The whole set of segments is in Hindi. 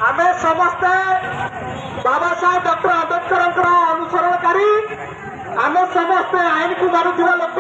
आमे समस्ते बाबा साहेब डॉक्टर आंबेडकर अनुसरणकारी आमे समस्ते आईन को मानुवा लोक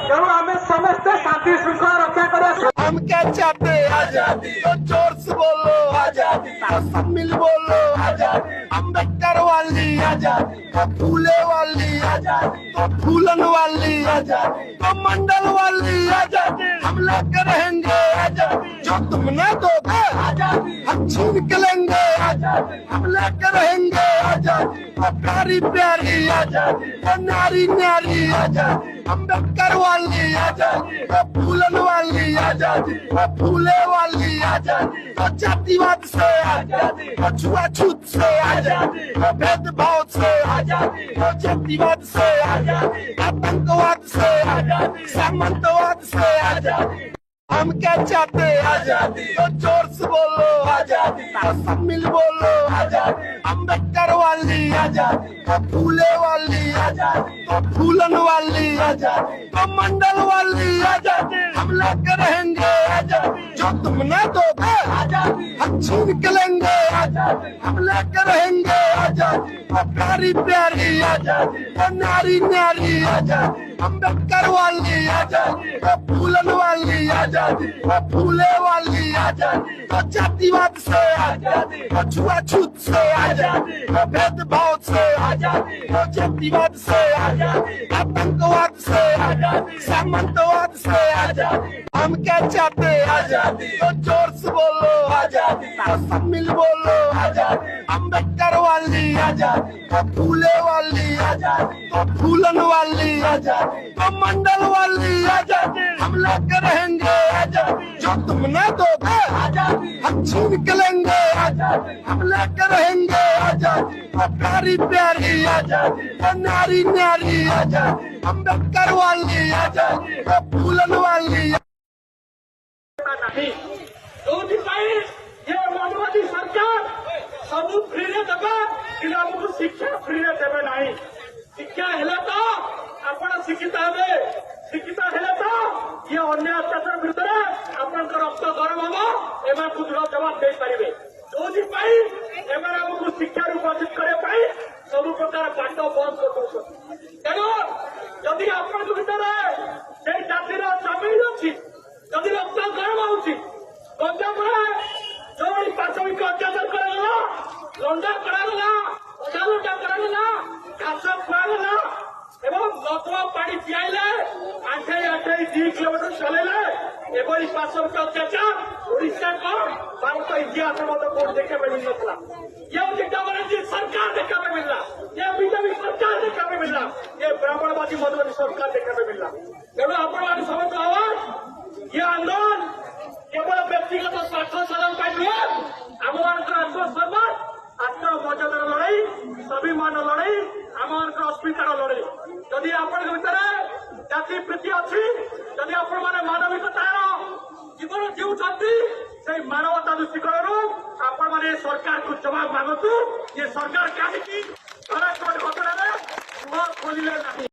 तेणु आमे समस्ते शांति श्रृंखला रक्षा कर। हम क्या चाहते हैं आजादी, तो जोर से बोलो आजादी, सब मिल बोलो आजादी, अम्बेडकर वाली आजादी, तो फूले वाली आजादी, तो फूलन वाली आजादी, तो मंडल वाली आजादी, हम लेकर रहेंगे आजादी, जो तुम न दोगे आजादी हम छीन के लेंगे आजादी, हम लेकर रहेंगे आजादी, तो प्यारी प्यारी आजादी, तो नारी नारी आजादी, अम्बेडकर वाली आजादी, तो फूलन वाली आजादी, तो फूले वाली आजादी, तो जातिवाद से आजादी, तो छुआछूत से आजादी, तो भेदभाव से आजादी, तो जातिवाद से आजादी, आतंकवाद से आजादी, सामंतवाद से आजादी। हम क्या चाहते हैं आजादी, तो जोर से बोलो आजादी, तो सब मिल बोलो आजादी, अम्बेडकर वाली आजादी, तो फूले वाली आजादी, तो फूलन वाली आजादी, तो मंडल वाली आजादी, हम लेकर रहेंगे आजादी, जो तुम न दोगे आजादी हम छीन के लेंगे आजादी, हम लेकर रहेंगे आजादी, तो प्यारी प्यारी आजादी, तो नारी नारी आजादी, अम्बेडकर वाली आजादी, तो फूलन वाली आजादी, तो फूले वाली आजादी, तो जातिवाद से आजादी, तो छुआछूत से आजादी, तो भेदभाव से आजादी, तो जातिवाद से आजादी, आतंकवाद से आजादी, सामंतवाद से आजादी। हम क्या चाहते हैं आजादी, तो जोर से बोलो आजादी, तो सब मिल बोलो आजादी, अम्बेडकर वाली आजादी, तो फूले वाली आजादी, तो फूलन वाली आजादी, तो मंडल वाली आजादी, हम लेकर रहेंगे आजादी, जो तुम न दोगे आजादी हम छीन के लेंगे आजादी, हम लेकर रहेंगे आजादी, तो प्यारी प्यारी आजादी, तो नारी नारी आजादी, अम्बेडकर वाली आजादी, तो फूलन वाली नहीं ये मानवादी सरकार सब फ्री देवे कि आमको शिक्षा फ्री देवे ना शिक्षा हेले तो आपण शिक्षित हे शिक्षित हेले तो ये अन्य अत्याचार विरुद्ध आपण रक्त गरम हम एम को दृढ़ जवाब दे पारे जो एमको शिक्षा वंचित करने सब प्रकार पाठ बंद कर तेणु जदि आपण भर से जातिर जमीन अच्छी जदि रक्त गरम होंजाम जो प्राथमिक अत्याचार करागला लंडा करागला अदालटा करागला घास खुआगला एवं लतुआ पानी पियाइले आठे आठे 2 किलोमीटर चलेले एवं प्राथमिक अत्याचार ओडिशा को भारत इतिहास में कोर्ट देखने में मिल नला ये डबल सरकार देखने में मिलला ये बीजेपी सरकार देखने में मिलला ये ब्राह्मणवादी मधुवादी सरकार देखने में मिलला तेणु आपण समस्त आवाज ये आंदोलन केवल व्यक्तिगत स्वार्थ साधन आम आत्मसम्मान आत्ममर्यादार लड़ाई स्वाभिमान लड़ाई आम अस्मितार लड़ाई जदि आपण भीतर जाति प्रीति अच्छी जदि आपण मैंने मानविकतार जीवन जीवुंट से मानवता दृष्टिकोण आपण मैंने सरकार को जवाब मांगतु ये सरकार कहीं घटना खोलिले नहीं।